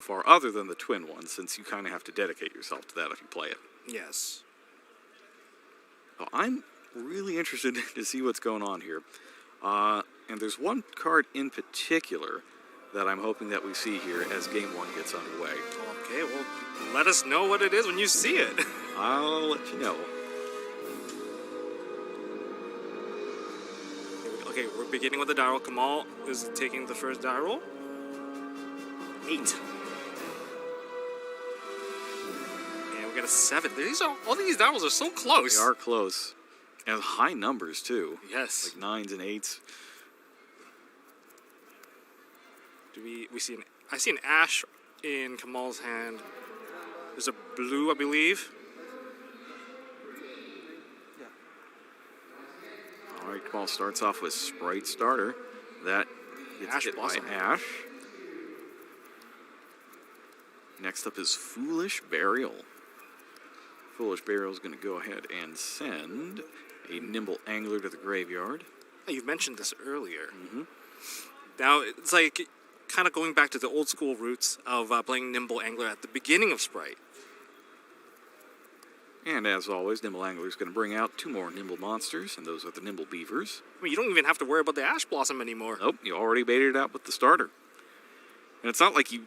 far, other than the twin one, since you kind of have to dedicate yourself to that if you play it. Yes. Well, I'm really interested to see what's going on here. And there's one card in particular that I'm hoping that we see here as Game 1 gets underway. Okay, well, let us know what it is when you see it. I'll let you know. Okay, we're beginning with the die roll. Kamal is taking the first die roll. 8. And we got a 7. All these die rolls are so close. They are close. And high numbers, too. Yes. Like 9s and 8s. I see an ash in Kamal's hand. There's a blue, I believe. All right, Kamal starts off with Sprite Starter. That gets Ash hit Blossom. by Ash. Next up is Foolish Burial. Foolish Burial is going to go ahead and send a Nimble Angler to the graveyard. Oh, you mentioned this earlier. Mm-hmm. Now, it's like kind of going back to the old school roots of playing Nimble Angler at the beginning of Sprite. And as always, Nimble Angler is going to bring out 2 more Nimble Monsters, and those are the Nimble Beavers. I mean, you don't even have to worry about the Ash Blossom anymore. Nope, you already baited it out with the starter. And it's not like you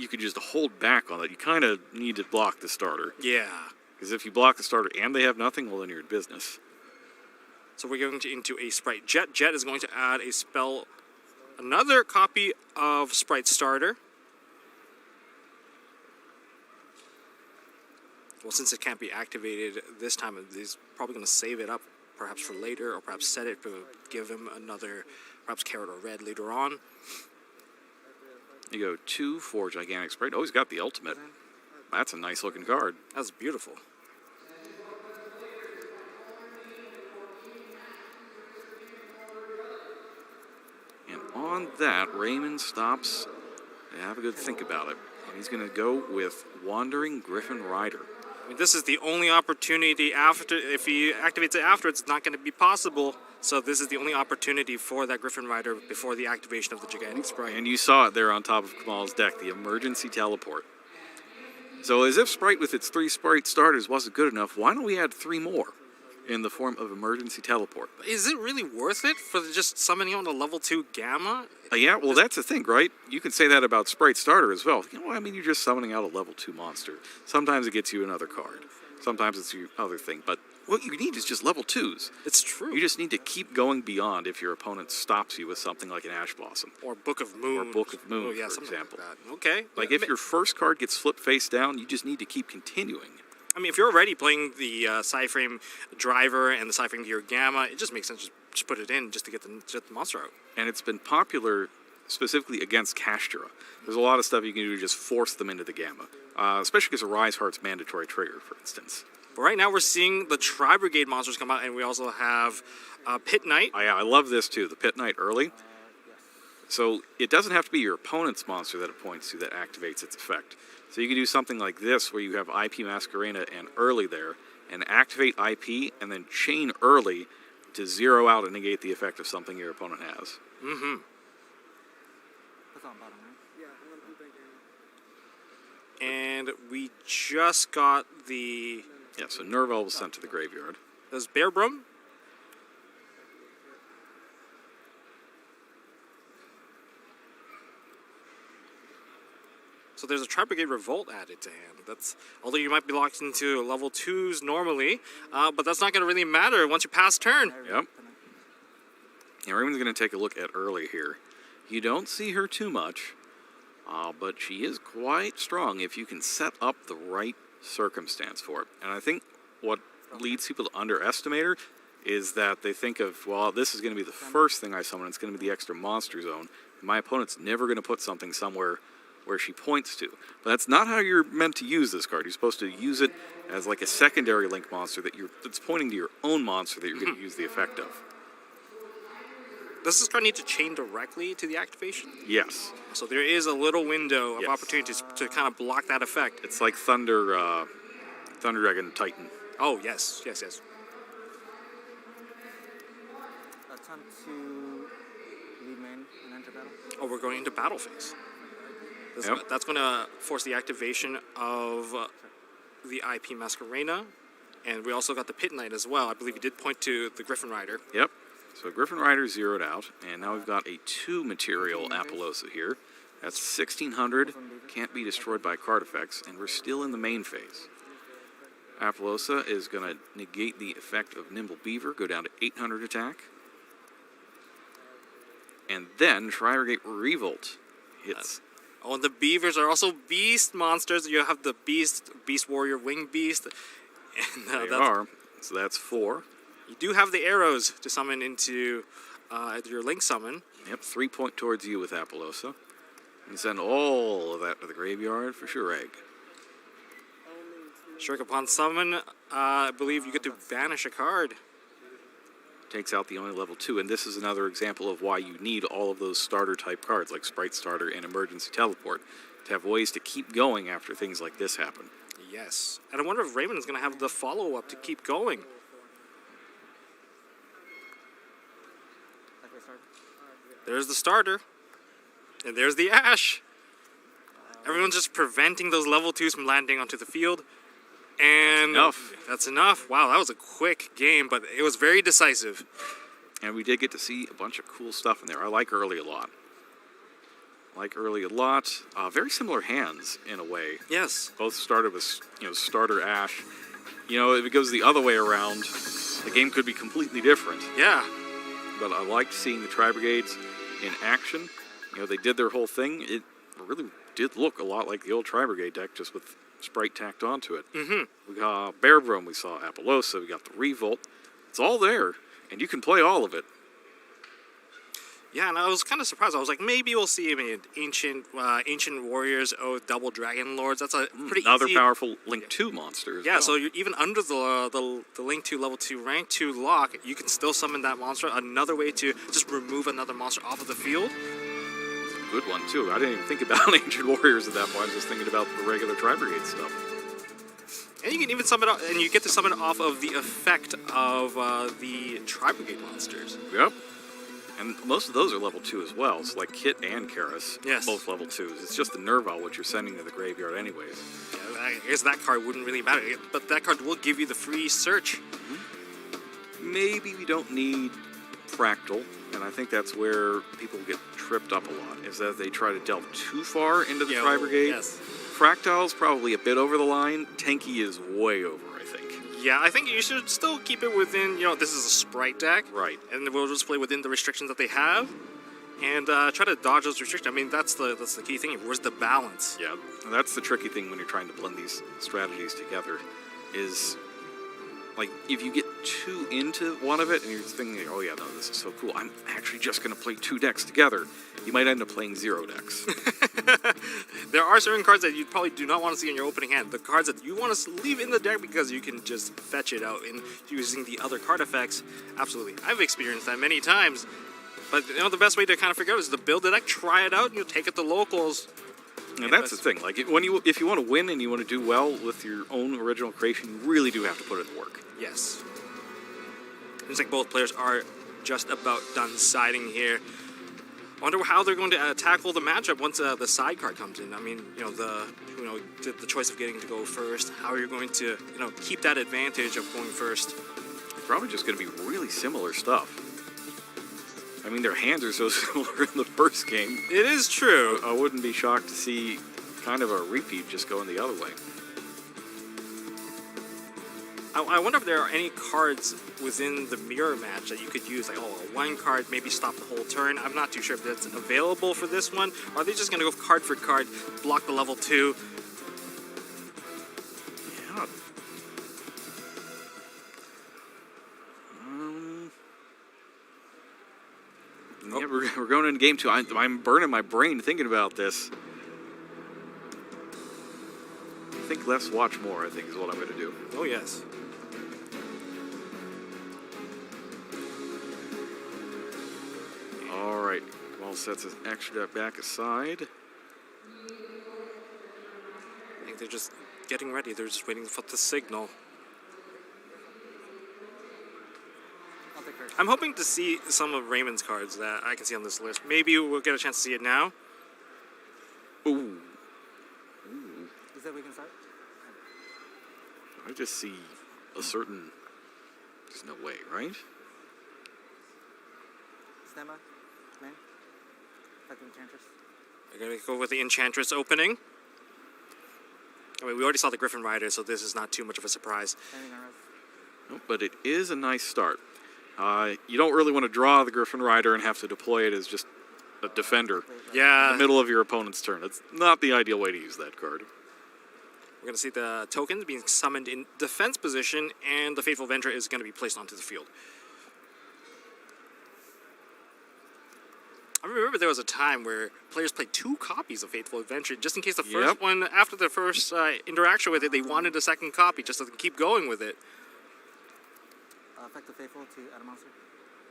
could just hold back on that. You kind of need to block the starter. Yeah. Because if you block the starter and they have nothing, well, then you're in business. So we're going into a Sprite Jet. Jet is going to add a spell, another copy of Sprite Starter. Well, since it can't be activated this time, he's probably going to save it up perhaps for later, or perhaps set it to give him another, perhaps carrot or red later on. You go 2 for Gigantic Sprite. Oh, he's got the ultimate. That's a nice looking card. That's beautiful. And on that, Raymond stops and have a good think about it. And he's going to go with Wandering Griffin Rider. I mean, this is the only opportunity after, if he activates it after, it's not going to be possible. So this is the only opportunity for that Griffin Rider before the activation of the Gigantic Sprite. And you saw it there on top of Kamal's deck, the emergency teleport. So as if Sprite with its 3 Sprite starters wasn't good enough, why don't we add 3 more in the form of emergency teleport? Is it really worth it for just summoning on a level 2 Gamma? Yeah, well, that's the thing, right? You can say that about Sprite Starter as well. You know, I mean, you're just summoning out a level 2 monster. Sometimes it gets you another card. Sometimes it's your other thing. But what you need is just level 2s. It's true. You just need to keep going beyond if your opponent stops you with something like an Ash Blossom. Or Book of Moon. Or Book of Moon, oh, yeah, for example. like that. Okay. Like if your first card gets flipped face down, you just need to keep continuing. I mean, if you're already playing the Psyframe driver and the Psyframe Gear Gamma, it just makes sense just put it in just to get the monster out. And it's been popular specifically against Kashtira. There's a lot of stuff you can do to just force them into the Gamma, especially because of Rise Heart's mandatory trigger, for instance. But right now we're seeing the Tri-Brigade monsters come out, and we also have Pit Knight. I love this too, the Pit Knight early. So it doesn't have to be your opponent's monster that it points to that activates its effect. So you can do something like this where you have IP Masquerena and early there, and activate IP and then chain early to 0 out and negate the effect of something your opponent has. Mm-hmm. That's on bottom, right? And we just got the... Yeah, so Nerval was sent to the graveyard. There's Bear Brum. So there's a Tri-Brigade Revolt added to hand. That's, although you might be locked into level 2s normally, but that's not going to really matter once you pass turn. Yep. And Raymond's going to take a look at early here. You don't see her too much, but she is quite strong if you can set up the right circumstance for it. And I think what leads people to underestimate her is that they think of, well, this is going to be the first thing I summon. It's going to be the extra monster zone. My opponent's never going to put something somewhere where she points to. But that's not how you're meant to use this card. You're supposed to use it as like a secondary link monster that's pointing to your own monster that you're going to use the effect of. Does this card need to chain directly to the activation? Yes. So there is a little window of opportunities to kind of block that effect. It's like Thunder Dragon Titan. Oh, yes, yes, yes. Time to leave main and enter battle. Oh, we're going into battle phase. Yep. That's going to force the activation of the IP Masquerena. And we also got the Pit Knight as well. I believe you did point to the Griffin Rider. Yep. So Griffin Rider zeroed out, and now we've got a 2-material Appaloosa here. That's 1600, can't be destroyed by card effects, and we're still in the main phase. Appaloosa is going to negate the effect of Nimble Beaver, go down to 800 attack. And then Tri-Brigade Revolt hits. Oh, and the beavers are also beast monsters. You have the beast warrior, wing beast. And, They are. So that's 4. You do have the arrows to summon into your link summon. Yep, 3 point towards you with Appaloosa. And send all of that to the graveyard for Shureg. Shureg upon summon, I believe you get to banish a card. Takes out the only level 2, and this is another example of why you need all of those starter type cards like Sprite Starter and Emergency Teleport to have ways to keep going after things like this happen. Yes. And I wonder if Raymond is going to have the follow-up to keep going. There's the starter. And there's the Ash. Everyone's just preventing those level 2s from landing onto the field. And that's enough. Wow, that was a quick game, but it was very decisive. And we did get to see a bunch of cool stuff in there. I like early a lot. Very similar hands in a way. Yes. Both started with, starter Ash. If it goes the other way around, the game could be completely different. Yeah. But I liked seeing the Tri-Brigades in action. They did their whole thing. It really did look a lot like the old Tri-Brigade deck, just with Sprite tacked onto it. Mm-hmm. We got Bear Brum, we saw Appaloosa, we got the Revolt. It's all there, and you can play all of it. Yeah, and I was kind of surprised. I was like, maybe we'll see ancient warriors, double dragon lords. That's a pretty another easy... powerful Link 2 monster. Yeah, so you're even under the Link 2 level 2 rank 2 lock, you can still summon that monster. Another way to just remove another monster off of the field. Good one too. I didn't even think about ancient warriors at that point. I was just thinking about the regular Tri-Brigade stuff. And you can even summon it, and you get to summon it off of the effect of the Tri-Brigade monsters. Yep. And most of those are level 2 as well. It's like Kit and Karis, yes, both level 2s. It's just the Nerval which you're sending to the graveyard anyways. Yeah, I guess that card wouldn't really matter, but that card will give you the free search. Mm-hmm. Maybe we don't need Fractal, and I think that's where people get tripped up a lot, is that they try to delve too far into the Tri-Brigade. Yes. Fractal's probably a bit over the line. Tenki is way over, I think. Yeah, I think you should still keep it within, this is a Sprite deck. Right. And we'll just play within the restrictions that they have. And try to dodge those restrictions. I mean, that's the key thing. Where's the balance? Yeah, and that's the tricky thing when you're trying to blend these strategies together, is like if you get too into one of it and you're thinking, oh yeah, no, this is so cool, I'm actually just going to play 2 decks together, you might end up playing 0 decks. There are certain cards that you probably do not want to see in your opening hand. The cards that you want to leave in the deck because you can just fetch it out in using the other card effects. Absolutely. I've experienced that many times. But the best way to kind of figure out is to build the deck, try it out, and take it to locals. And that's the thing. Like if you want to win and you want to do well with your own original creation, you really do have to put in the work. Yes. Looks like both players are just about done siding here. I wonder how they're going to tackle the matchup once the side card comes in. I mean, the choice of getting to go first. How are you going to, keep that advantage of going first? Probably just going to be really similar stuff. I mean, their hands are so similar in the first game. It is true. I wouldn't be shocked to see kind of a repeat just going the other way. I wonder if there are any cards within the mirror match that you could use, like, one card, maybe stop the whole turn. I'm not too sure if that's available for this one. Or are they just going to go card for card, block the level 2? Yeah. Yeah, we're going into game 2. I'm burning my brain thinking about this. Think less, watch more, I think is what I'm going to do. Oh, yes. All right. Well, sets his extra deck back aside. I think they're just getting ready. They're just waiting for the signal. I'm hoping to see some of Raymond's cards that I can see on this list. Maybe we'll get a chance to see it now. Ooh. said we can start? I just see a certain... There's no way, right? Stand by. Man. Effective Enchantress. We're going to go with the Enchantress opening. I mean, we already saw the Griffin Rider, so this is not too much of a surprise. Anything on res? Nope, but it is a nice start. You don't really want to draw the Griffin Rider and have to deploy it as just a defender in Yeah, the middle of your opponent's turn. It's not the ideal way to use that card. we're going to see the tokens being summoned in defense position, and the Faithful Avenger is going to be placed onto the field. I remember there was a time where players played 2 copies of Faithful Adventure just in case the first one, after the first interaction with it, they wanted a second copy just so they can keep going with it. Effective Faithful to add a monster.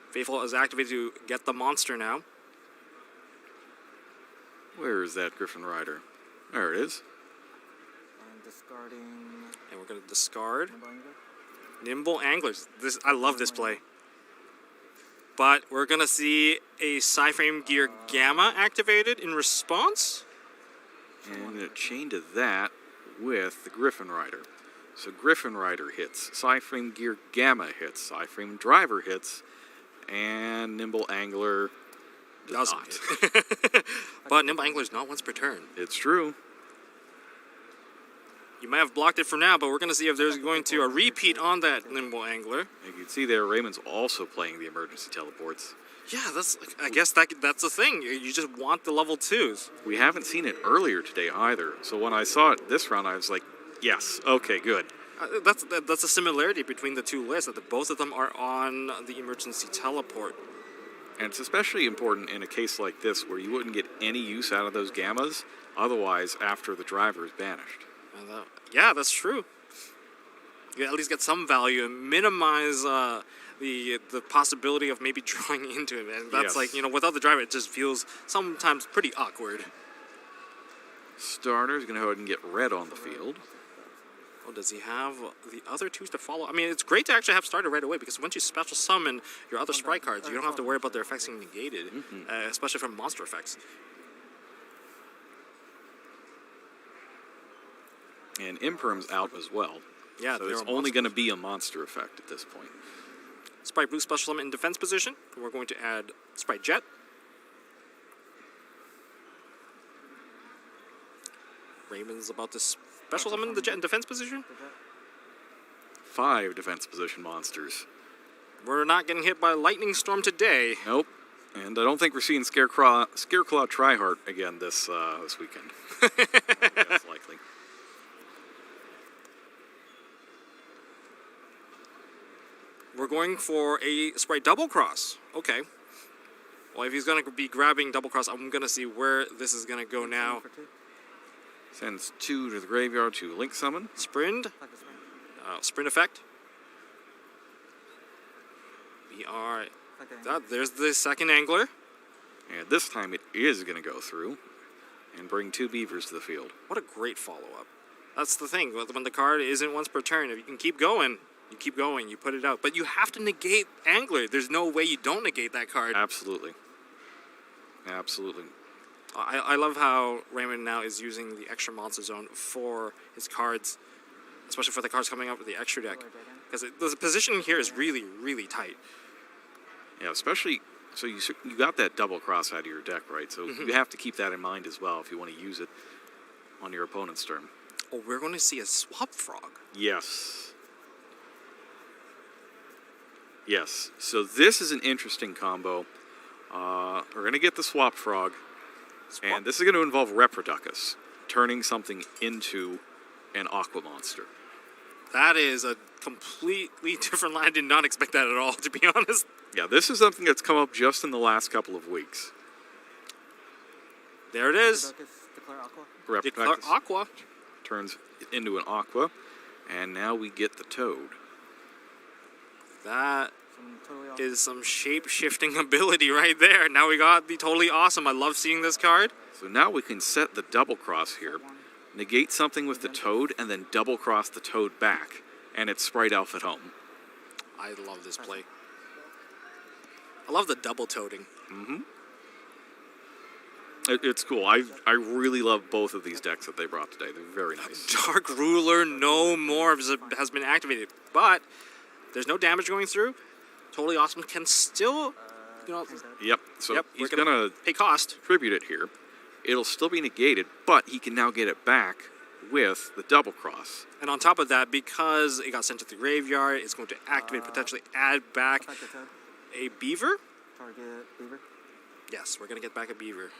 Faithful is activated to get the monster now. Where is that Griffin Rider? There it is. And discarding. And we're going to discard Nimble Angler. Nimble Anglers. I love this play. But we're going to see a Psyframe Gear Gamma activated in response. And a chain to that with the Griffin Rider. So Griffin Rider hits, Psyframe Gear Gamma hits, Psyframe Driver hits, and Nimble Angler does not. But Nimble Angler is not once per turn. It's true. You might have blocked it for now, but we're going to see if there's going to a repeat on that Nimble Angler. You can see there, Raymond's also playing the emergency teleports. Yeah, I guess that's the thing. You just want the level 2s. We haven't seen it earlier today either. So when I saw it this round, I was like, yes, okay, good. That's a similarity between the 2 lists, that both of them are on the emergency teleport. And it's especially important in a case like this where you wouldn't get any use out of those gammas otherwise after the driver is banished. Yeah, that's true. You at least get some value and minimize the possibility of maybe drawing into it. And that's like, without the driver, it just feels sometimes pretty awkward. Starter's going to go ahead and get red on the field. Oh, does he have the other 2s to follow? I mean, it's great to actually have starter right away because once you special summon your other sprite cards, you don't have to worry about their effects being negated, especially from monster effects. And Imperm's out as well. Yeah, so it's only going to be a monster effect at this point. Sprite Blue special summon in defense position. We're going to add Sprite Jet. Raymond's about to special summon the Jet in defense position. 5 defense position monsters. We're not getting hit by Lightning Storm today. Nope. And I don't think we're seeing Scareclaw Tryhard again this weekend. That's likely. We're going for a Sprite Double Cross. Okay. Well, if he's going to be grabbing Double Cross, I'm going to see where this is going to go now. Sends 2 to the graveyard to Link Summon. Sprint. Sprint effect. There's the second Angler. And this time it is going to go through and bring 2 beavers to the field. What a great follow-up. That's the thing. When the card isn't once per turn, if you can keep going, you put it out. But you have to negate Angler. There's no way you don't negate that card. Absolutely. Absolutely. I love how Raymond now is using the extra monster zone for his cards, especially for the cards coming up with the extra deck. Because the positioning here is really, really tight. Yeah, especially, so you got that double cross out of your deck, right? So you have to keep that in mind as well if you want to use it on your opponent's turn. Oh, we're going to see a Swap Frog. Yes. Yes. So this is an interesting combo. We're going to get the Swap Frog. And this is going to involve Reproducus, turning something into an Aqua Monster. That is a completely different line. I did not expect that at all, to be honest. Yeah, this is something that's come up just in the last couple of weeks. There it is. Declare Aqua. Declare Aqua. Turns into an Aqua, and now we get the Toad. That is some shape-shifting ability right there. Now we got the Totally Awesome. I love seeing this card. So now we can set the double cross here, negate something with the Toad, and then double cross the Toad back, and it's Sprite Elf at home. I love this play. I love the double toading. It's cool. I really love both of these decks that they brought today. They're very nice. Dark Ruler no more has been activated, but there's no damage going through. Totally Awesome can still, you know, Yep. So yep, he's we're gonna pay cost. tribute it here. It'll still be negated, but he can now get it back with the double cross. And on top of that, because it got sent to the graveyard, it's going to activate, potentially add back Effective turn. a beaver. Target beaver. Yes, we're going to get back a beaver.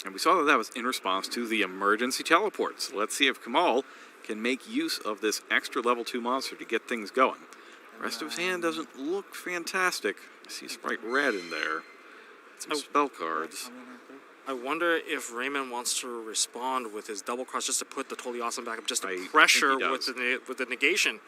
And we saw that that was in response to the emergency teleports. Let's see if Kamal can make use of this extra level 2 monster to get things going. The rest of his hand doesn't look fantastic. I see Sprite Red in there. Some spell cards. I wonder if Raymond wants to respond with his double cross just to put the Totally Awesome back up, just to I pressure think he with the negation.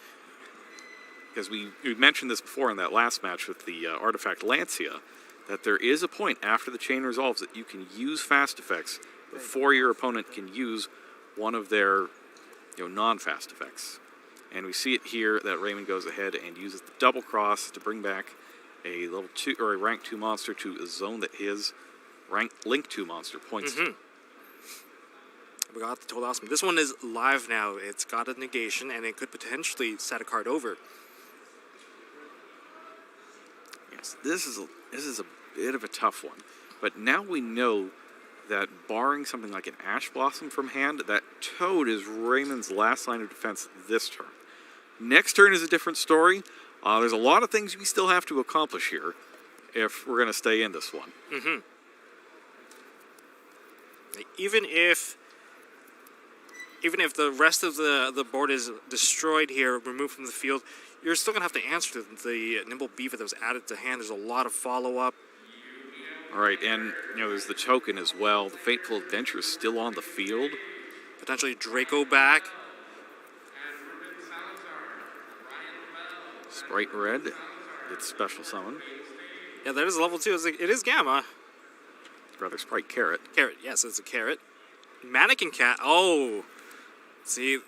Because we mentioned this before in that last match with the artifact Lancia, that there is a point after the chain resolves that you can use fast effects before your opponent can use one of their non-fast effects. And we see it here that Raymond goes ahead and uses the double cross to bring back a level 2 or a rank 2 monster to a zone that his rank link 2 monster points to. We got the Totally Awesome. This one is live now. It's got a negation, and it could potentially set a card over. Yes, this is a bit of a tough one. But now we know that barring something like an Ash Blossom from hand, that Toad is Raymond's last line of defense this turn. Next turn is a different story. There's a lot of things we still have to accomplish here if we're going to stay in this one. Even if the rest of the board is destroyed here, removed from the field, you're still going to have to answer to the Nimble Beaver that was added to hand. There's a lot of follow-up. All right, and there's the token as well. The Fateful Adventure is still on the field. Potentially Draco back. Sprite Red, it's special summon. Yeah, that is level 2. It is Gamma. Rather, Sprite Carrot. Carrot, yes, it's a carrot. Mannequin Cat, oh. See,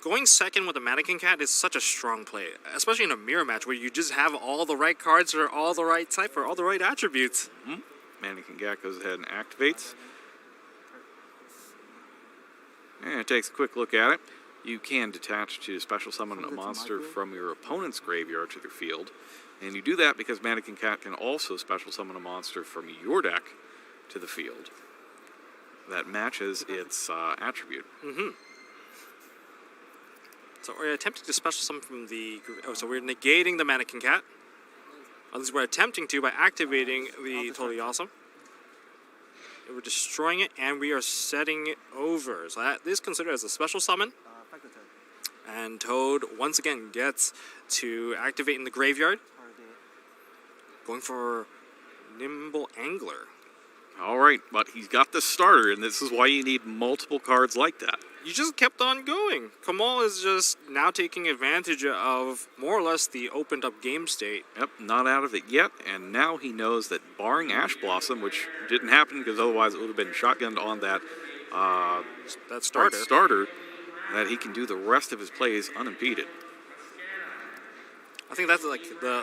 going second with a Mannequin Cat is such a strong play, especially in a mirror match where you just have all the right cards for all the right type, for all the right attributes. Mannequin Cat goes ahead and activates. And it takes a quick look at it. You can detach to special summon a monster from your opponent's graveyard to their field. And you do that because Mannequin Cat can also special summon a monster from your deck to the field that matches its attribute. So we're attempting to special summon from the... Oh, so we're negating the Mannequin Cat. At least we're attempting to by activating the Totally Awesome. And we're destroying it, and we are setting it over. So that is considered as a special summon. Effective turn. And Toad, once again, gets to activate in the graveyard. Going for Nimble Angler. All right, but he's got the starter, and this is why you need multiple cards like that. You just kept on going. Kamal is just now taking advantage of more or less the opened up game state. Yep, not out of it yet, and now he knows that barring Ash Blossom, which didn't happen because otherwise it would have been shotgunned on that starter, that he can do the rest of his plays unimpeded. I think that's like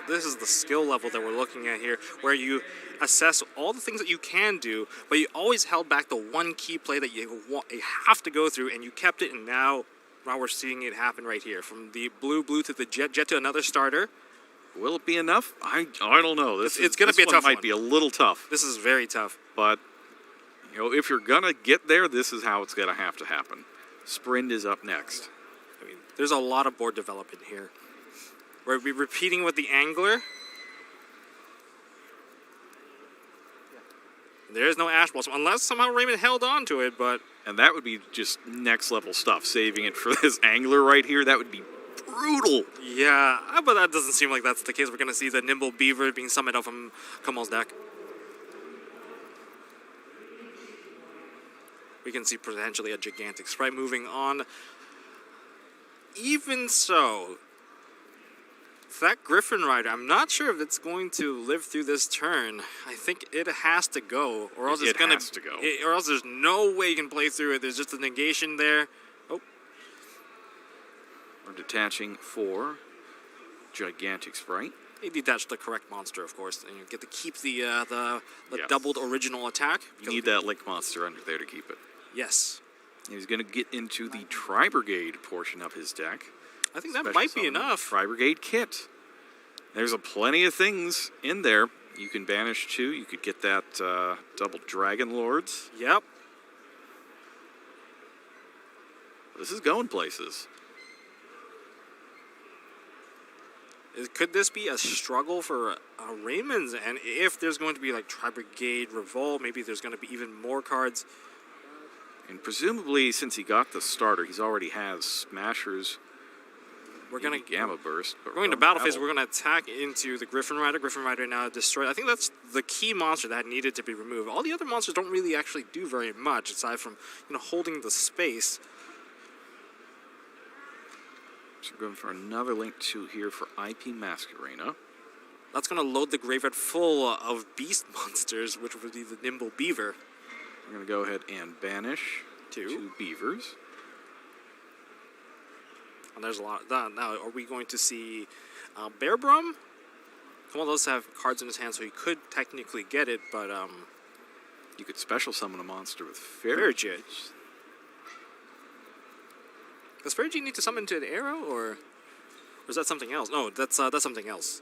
this is the skill level that we're looking at here, where you assess all the things that you can do, but you always held back the one key play that you have to go through, and you kept it, and now we're seeing it happen right here. From the blue to the jet to another starter. Will it be enough? I don't know. It's going to be a tough one. Might be a little tough. This is very tough. But if you're going to get there, this is how it's going to have to happen. Sprint is up next. I mean, there's a lot of board development here. We'll be repeating with the Angler. There is no Ash Blossom, unless somehow Raymond held on to it, but... And that would be just next level stuff, saving it for this Angler right here. That would be brutal. Yeah, but that doesn't seem like that's the case. We're going to see the Nimble Beaver being summoned out from Kamal's deck. We can see potentially a gigantic sprite moving on. Even so... That Griffin Rider, I'm not sure if it's going to live through this turn. I think it has to go, or else it's gonna. Has to go. Or else there's no way you can play through it. There's just a negation there. Oh. We're detaching for gigantic sprite. You detach the correct monster, of course, and you get to keep the Yes. doubled original attack. You need that Link monster under there to keep it. Yes. He's going to get into the Tri-Brigade portion of his deck. I think that Special might be summon enough. Tri-Brigade kit. There's a plenty of things in there. You can banish 2. You could get that double Dragon Lords. Yep. This is going places. Could this be a struggle for Raymond's? And if there's going to be like Tri-Brigade Revolt, maybe there's going to be even more cards. And presumably, since he got the starter, he's already has Smashers. We're going to Gamma Burst. But going to battle phase. We're going to attack into the Griffin Rider. Griffin Rider now destroyed. I think that's the key monster that needed to be removed. All the other monsters don't really actually do very much aside from holding the space. So we're going for another Link 2 here for IP Masquerena. That's going to load the graveyard full of beast monsters, which would be the Nimble Beaver. We're going to go ahead and banish 2 beavers. And there's a lot of that. Now, are we going to see Bear Brum? Kamal does have cards in his hand, so he could technically get it, but You could special summon a monster with Ferrijit. Ferrijit. Does Ferrijit need to summon to an arrow, or is that something else? No, that's something else.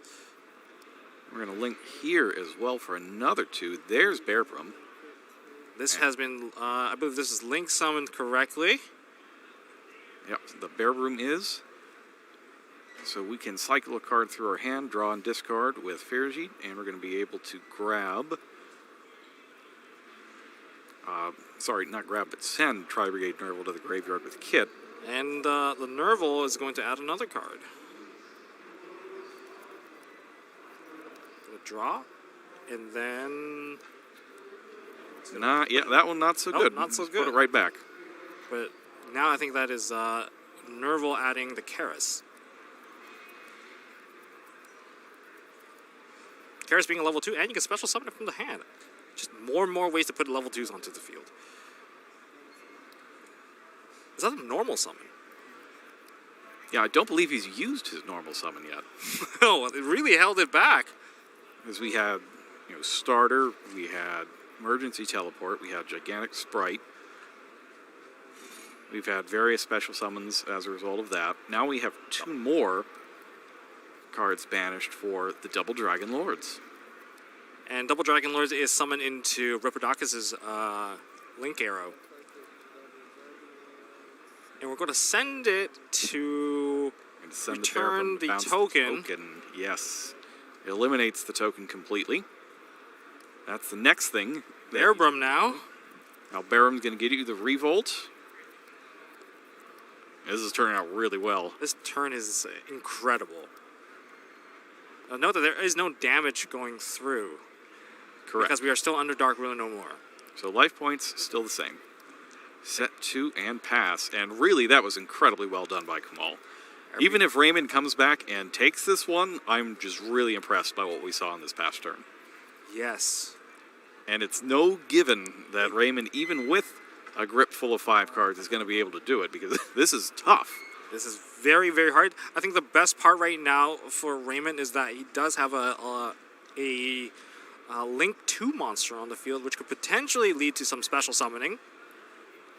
We're going to link here as well for another 2. There's Bear Brum. This has been, I believe this is Link summoned correctly. Yep, the Bear Brum is. So we can cycle a card through our hand, draw and discard with Ferrijit, and we're going to be able to grab... sorry, not grab, but send Tri-Brigade Nerval to the graveyard with Kit. And the Nerval is going to add another card. Gonna draw, and then... Yeah, that one not so good. Not so Let's good. Put it right back. But now I think that is Nerval adding the Karis. Karis being a level 2, and you can special summon it from the hand. Just more and more ways to put level 2s onto the field. Is that a normal summon? Yeah, I don't believe he's used his normal summon yet. No, it really held it back. Because we had, Starter, we had Emergency Teleport, we had Gigantic Sprite. We've had various special summons as a result of that. Now we have 2 more cards banished for the Double Dragon Lords. And Double Dragon Lords is summoned into Rhipodocus' Link Arrow. And we're going to send it to return the token. Yes. It eliminates the token completely. That's the next thing. Bear Brum now. Now Barum's going to get you the Revolt. This is turning out really well. This turn is incredible. Note that there is no damage going through. Correct. Because we are still under Dark Ruin no more. So life points still the same. Set 2 and pass. And really, that was incredibly well done by Kamal. Even if Raymond comes back and takes this one, I'm just really impressed by what we saw in this past turn. Yes. And it's no given that Raymond, even with a grip full of 5 cards, is going to be able to do it, because this is tough. This is very, very hard. I think the best part right now for Raymond is that he does have a Link 2 monster on the field, which could potentially lead to some special summoning.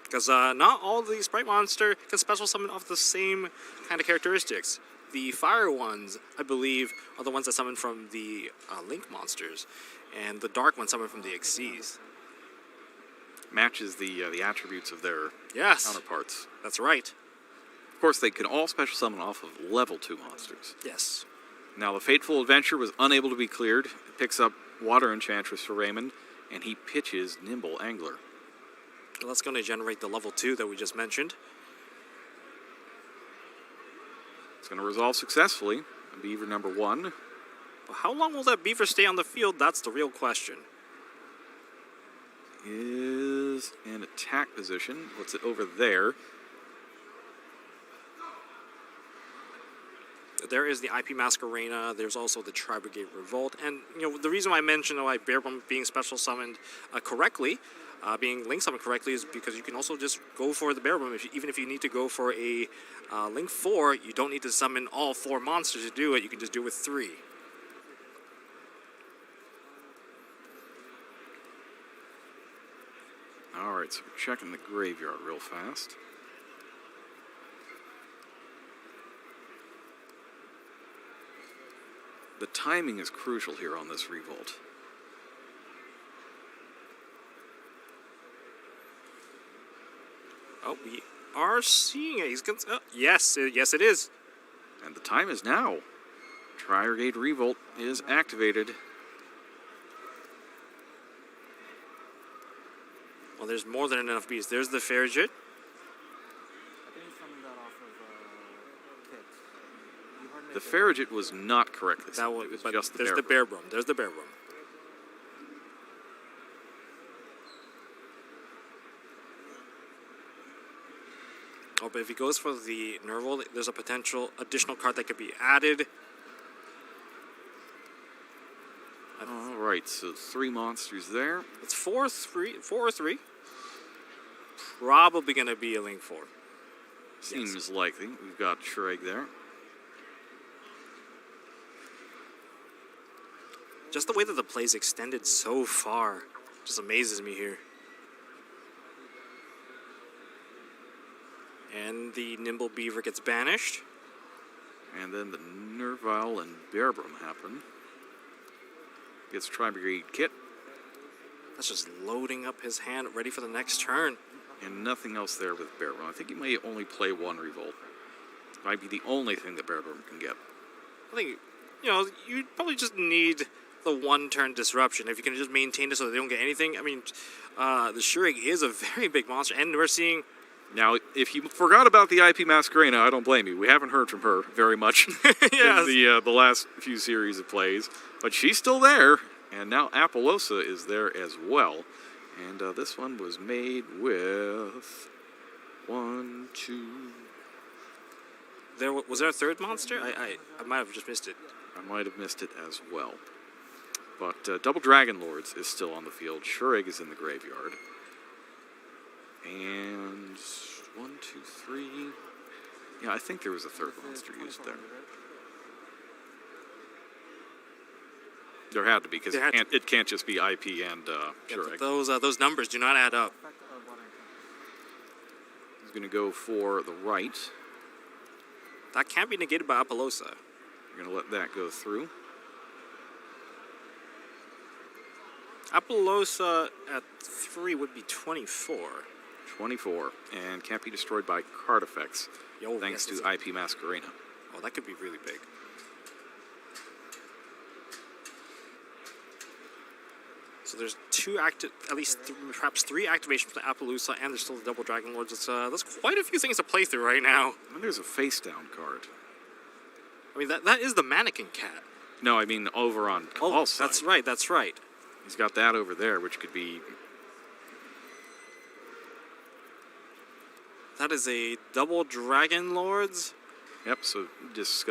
Because not all of these Sprite Monster can special summon off the same kind of characteristics. The fire ones, I believe, are the ones that summon from the Link monsters. And the dark ones summon from the XCs. Matches the attributes of their Yes, counterparts. that's right. Of course, they can all special summon off of level 2 monsters. Yes. Now, the Fateful Adventure was unable to be cleared. It picks up Water Enchantress for Raymond, and he pitches Nimble Angler. Well, that's going to generate the level 2 that we just mentioned. It's going to resolve successfully. Beaver number 1. But how long will that beaver stay on the field? That's the real question. Is in attack position. What's it over there? There is the IP Masquerena. There's also the Tri-Brigade Revolt. And, the reason why I mentioned like Bear Brum being special summoned correctly, being Link summoned correctly, is because you can also just go for the Bear Brum. Even if you need to go for a Link 4, you don't need to summon all 4 monsters to do it. You can just do it with 3. Alright, so we're checking the graveyard real fast. The timing is crucial here on this revolt. Oh, we are seeing it. He's gonna. Oh, yes, yes, it is. And the time is now. Tri-Brigade Revolt is activated. Well, there's more than enough bees. There's the Farragut. I think he summoned that off of Kit. You heard me The say- Farragut was not correctly That summoned. was, It was but just the there's bear. the bear brum. There's the bear brum. Oh, but if he goes for the Nerval, there's a potential additional card that could be added. Alright, so 3 monsters there. It's 4-3, 4 or 3. Probably gonna be a Link 4. Seems likely. We've got Shrek there. Just the way that the play's extended so far just amazes me here. And the Nimble Beaver gets banished. And then the Nerval and Bearbrum happen. Gets Tri-Brigade Kit. That's just loading up his hand, ready for the next turn. And nothing else there with Bearbrum. I think he may only play 1 Revolt. Might be the only thing that Bearbrum can get. I think, you know, you probably just need the 1-turn disruption. If you can just maintain it so they don't get anything. I mean, the Shuriken is a very big monster, and we're seeing... Now, if you forgot about the IP Masquerena, I don't blame you. We haven't heard from her very much Yes. in the last few series of plays. But she's still there, and now Apollosa is there as well. And this one was made with 1, 2... Was there a third monster? I might have just missed it. I might have missed it as well. But Double Dragon Lords is still on the field. Shureg is in the graveyard. And 1, 2, 3... Yeah, I think there was a third monster used there. There had to be, because it can't just be IP and Yeah, Shureg. those numbers do not add up. Effect of what I think. He's going to go for the right. That can't be negated by Apollosa. We're going to let that go through. Apollosa at 3 would be 24. 24. And can't be destroyed by card effects, Yo, thanks yes, to IP Masquerena. Oh, that could be really big. So there's perhaps 3 activations for the Apollosa, and there's still the Double Dragon Lords. That's quite a few things to play through right now. And there's a face down card. I mean, that is the Mannequin Cat. No, I mean over on Kamal's side. That's right, that's right. He's got that over there, which could be... That is a Double Dragon Lords Yep, so just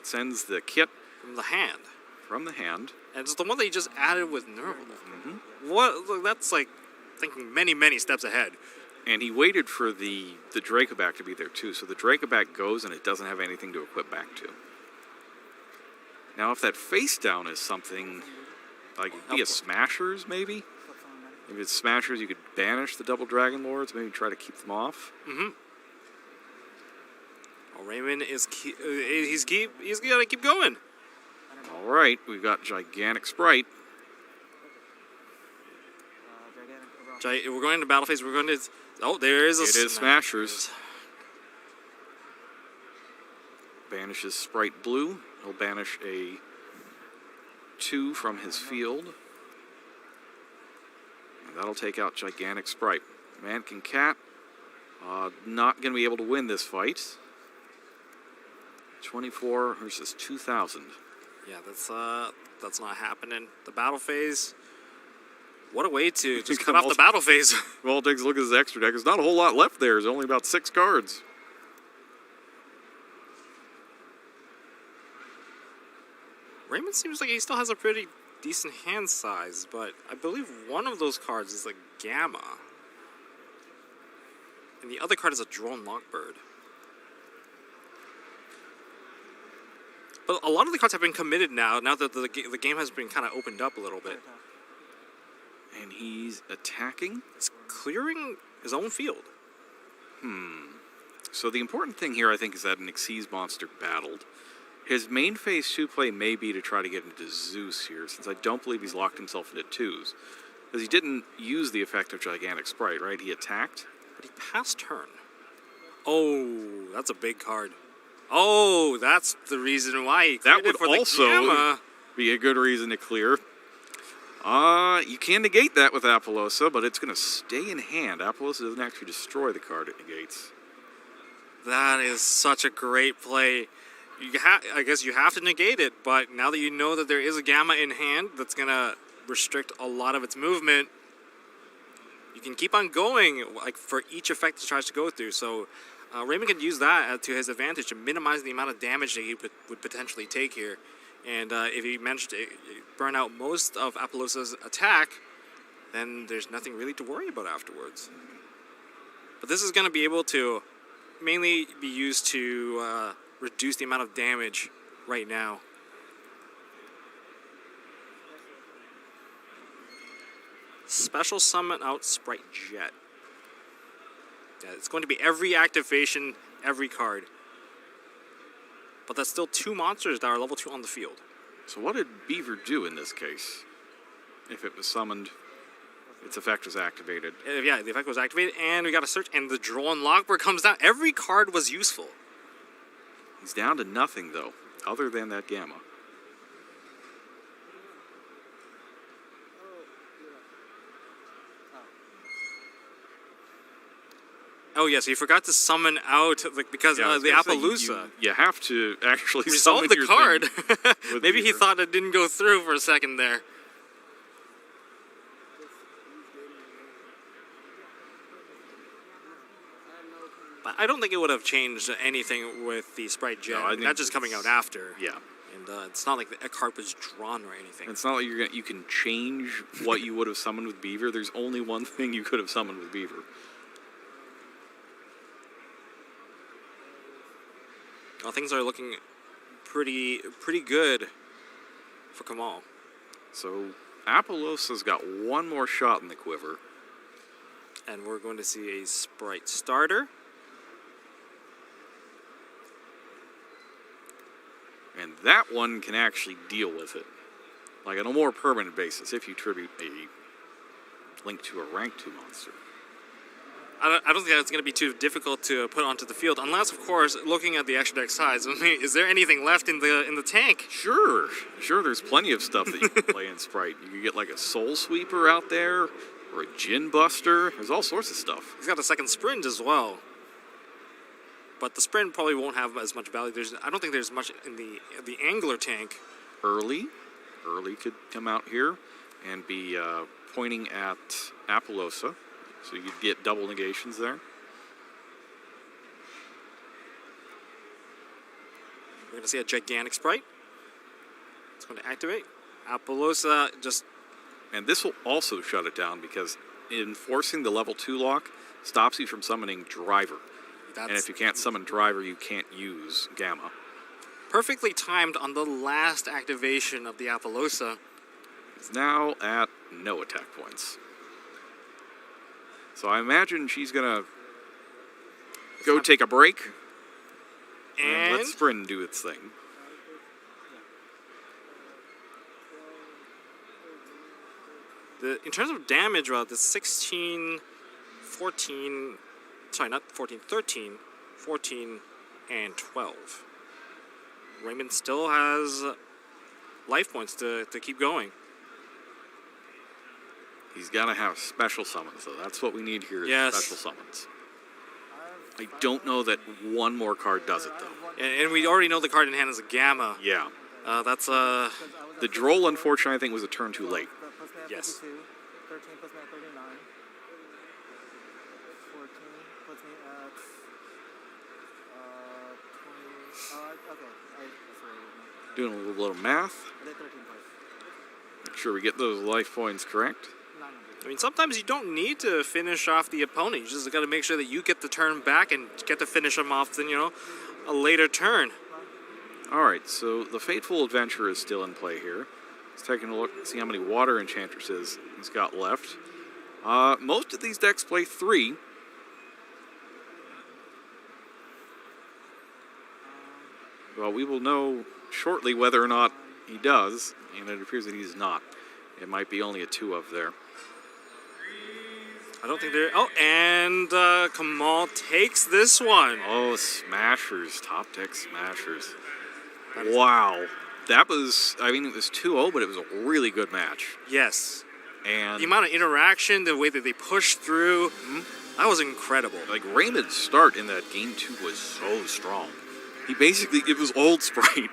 sends the kit from the hand. from the hand. And it's the one that you just added with Nerval. Mm-hmm. What? Look, that's like thinking many, many steps ahead. And he waited for the Dracoback to be there too, so the Dracoback goes and it doesn't have anything to equip back to. Now, if that face down is something like be a Smashers, maybe? If it's Smashers, you could banish the Double Dragon Lords, maybe try to keep them off. Mm-hmm. Oh, Raymond is he's gonna keep going. All right, we've got Gigantic Sprite. Gigantic. We're going to battle phase. We're going to. Oh, there is a. It is Smashers. Banishes Sprite Blue. He'll banish a 2 from his field. And that'll take out Gigantic Sprite. Mannequin Cat, not going to be able to win this fight. 24 versus 2,000. Yeah, that's not happening. The battle phase. What a way to just cut off the battle phase. Well, takes a look at his extra deck. There's not a whole lot left there. There's only about 6 cards. Raymond seems like he still has a pretty decent hand size, but I believe one of those cards is a Gamma. And the other card is a Drone Lockbird. But a lot of the cards have been committed now that the game has been kind of opened up a little bit. And he's attacking. He's clearing his own field. So the important thing here, I think, is that an Xyz monster battled. His main phase 2 play may be to try to get into Zeus here, since I don't believe he's locked himself into 2s. Because he didn't use the effect of Gigantic Sprite, right? He attacked. But he passed turn. Oh, that's a big card. Oh, that's the reason why he cleared That would it for the also Gamma. be a good reason to clear. You can negate that with Appaloosa, but it's going to stay in hand. Appaloosa doesn't actually destroy the card it negates. That is such a great play. I guess you have to negate it, but now that you know that there is a Gamma in hand that's going to restrict a lot of its movement, you can keep on going like for each effect it tries to go through. So Raymond can use that to his advantage to minimize the amount of damage that he would potentially take here. And if he managed to burn out most of Appaloosa's attack, then there's nothing really to worry about afterwards. But this is going to be able to mainly be used to reduce the amount of damage right now. Special summon out Sprite Jet. Yeah, it's going to be every activation, every card. But that's still 2 monsters that are level 2 on the field. So what did Beaver do in this case? If it was summoned, its effect was activated. Yeah, the effect was activated, and we got a search, and the Droll and Logbird comes down. Every card was useful. He's down to nothing, though, other than that Gamma. Oh, yes, he forgot to summon out, because Yeah, I was the gonna say, Appaloosa. You have to actually Resolve summon the your card. thing with Maybe he Beaver. thought it didn't go through for a second there. But I don't think it would have changed anything with the Sprite Jet. No, I think That's just coming out after. Yeah. And it's not like a card was drawn or anything. It's not like you can change what you would have summoned with Beaver. There's only one thing you could have summoned with Beaver. Well, things are looking pretty good for Kamal. So Appaloosa's got one more shot in the quiver. And we're going to see a Sprite starter. And that one can actually deal with it. Like on a more permanent basis, if you tribute a link to a rank 2 monster. I don't think that's going to be too difficult to put onto the field, unless, of course, looking at the extra deck size. I mean, is there anything left in the tank? Sure, there's plenty of stuff that you can play in Sprite. You can get like a Soul Sweeper out there, or a Gin Buster. There's all sorts of stuff. He's got a second sprint as well. But the sprint probably won't have as much value. I don't think there's much in the Angler tank. Early could come out here and be pointing at Appaloosa. So you'd get double negations there. We're going to see a gigantic Sprite. It's going to activate. Appaloosa just... And this will also shut it down because enforcing the level 2 lock stops you from summoning Driver. And if you can't summon Driver, you can't use Gamma. Perfectly timed on the last activation of the Appaloosa. It's now at no attack points. So I imagine she's going to go take a break and let Sprint do its thing. In terms of damage, well, the 16, 14, sorry, not 14, 13, 14, and 12. Raymond still has life points to keep going. He's got to have special summons, though. That's what we need here is Yes. special summons. I don't know that one more card does it, though. And we already know the card in hand is a Gamma. Yeah. That's The Droll, unfortunately, I think was a turn too late. Yes. 13 puts me at 39. 14 puts me at 20. Okay. That's right. Doing a little bit of math. I did 13 points. Make sure we get those life points correct. 900. I mean, sometimes you don't need to finish off the opponent. You just got to make sure that you get the turn back and get to finish them off, then, a later turn. All right, so the Fateful Adventure is still in play here. Let's take a look, see how many water enchantresses he's got left. Most of these decks play 3. Well, we will know shortly whether or not he does, and it appears that he's not. It might be only a 2 of there. I don't think they're... Oh, and Kamal takes this one. Oh, smashers. Top deck smashers. Wow. That was, I mean, it was 2-0, but it was a really good match. Yes. And the amount of interaction, the way that they pushed through, that was incredible. like Raymond's start in that game 2 was so strong. He basically, it was old Sprite.